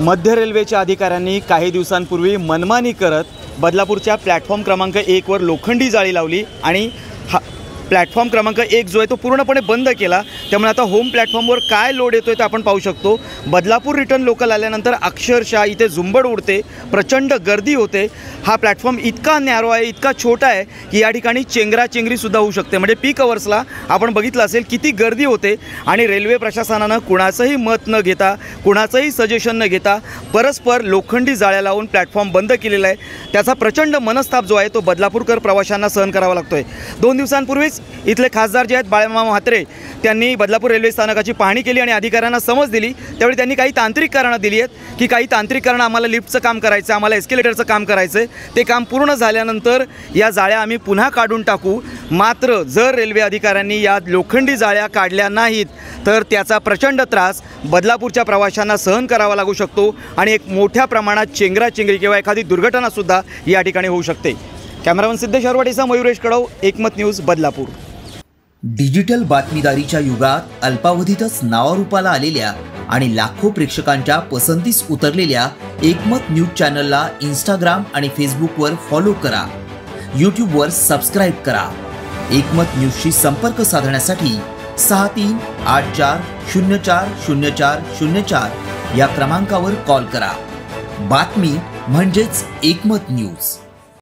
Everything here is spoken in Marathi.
मध्य रेल्वेच्या अधिकाऱ्यांनी काही दिवसांपूर्वी मनमानी करत बदलापूरच्या प्लॅटफॉर्म क्रमांक 1 वर लोखंडी जाळी लावली आणि प्लॅटफॉर्म क्रमांक 1 जो आहे तो पूर्णपणे बंद केला। त्यामुळे आता होम प्लॅटफॉर्मवर काय लोड येतोय ते आपण पाहू शकतो। बदलापूर रिटर्न लोकल आल्यानंतर अक्षरशः इथे झुंबड उडते, प्रचंड गर्दी होते। हा प्लॅटफॉर्म इतका नॅरो आहे, इतका छोटा आहे की या ठिकाणी चेंगराचेंगरी सुद्धा होऊ शकते। म्हणजे पीक अवर्सला आपण बघितलं असेल किती गर्दी होते आणि रेल्वे प्रशासनानं कुणाचंही मत न घेता, कुणाचंही सजेशन न घेता परस्पर लोखंडी जाळ्या लावून प्लॅटफॉर्म बंद केलेला आहे। त्याचा प्रचंड मनस्ताप जो आहे तो बदलापूरकर प्रवाशांना सहन करावा लागतोय। 2 दिवसांपूर्वीच इथले खासदार जे आहेत बाळामामा म्हात्रे त्यांनी बदलापूर रेल्वे स्थानकाची पाहणी केली आणि अधिकाऱ्यांना समज दिली। त्यावेळी त्यांनी काही तांत्रिक कारणं दिली आहेत की काही तांत्रिक कारणं, आम्हाला लिफ्टचं काम करायचं, आम्हाला एस्केलेटरचं काम करायचं, ते काम पूर्ण झाल्यानंतर या जाळ्या आम्ही पुन्हा काढून टाकू। मात्र जर रेल्वे अधिकाऱ्यांनी या लोखंडी जाळ्या काढल्या नाहीत तर त्याचा प्रचंड त्रास बदलापूरच्या प्रवाशांना सहन करावा लागू शकतो आणि एक मोठ्या प्रमाणात चेंगराचेंगरी किंवा एखादी दुर्घटनासुद्धा या ठिकाणी होऊ शकते। कॅमेरामन सिद्धेश हरवाडेसह मयुरेश कडव, एकमत न्यूज, बदलापूर। डिजिटल बातमीदारीच्या युगात अल्पावधीतच नावारूपाला आलेल्या आणि लाखो प्रेक्षकांच्या पसंतीस उतरलेल्या एकमत न्यूज चॅनलला इंस्टाग्राम आणि फेसबुकवर फॉलो करा, यूट्यूबवर सबस्क्राईब करा। एकमत न्यूजशी संपर्क साधण्यासाठी 6384040404 या क्रमांकावर कॉल करा। बातमी म्हणजेच एकमत न्यूज।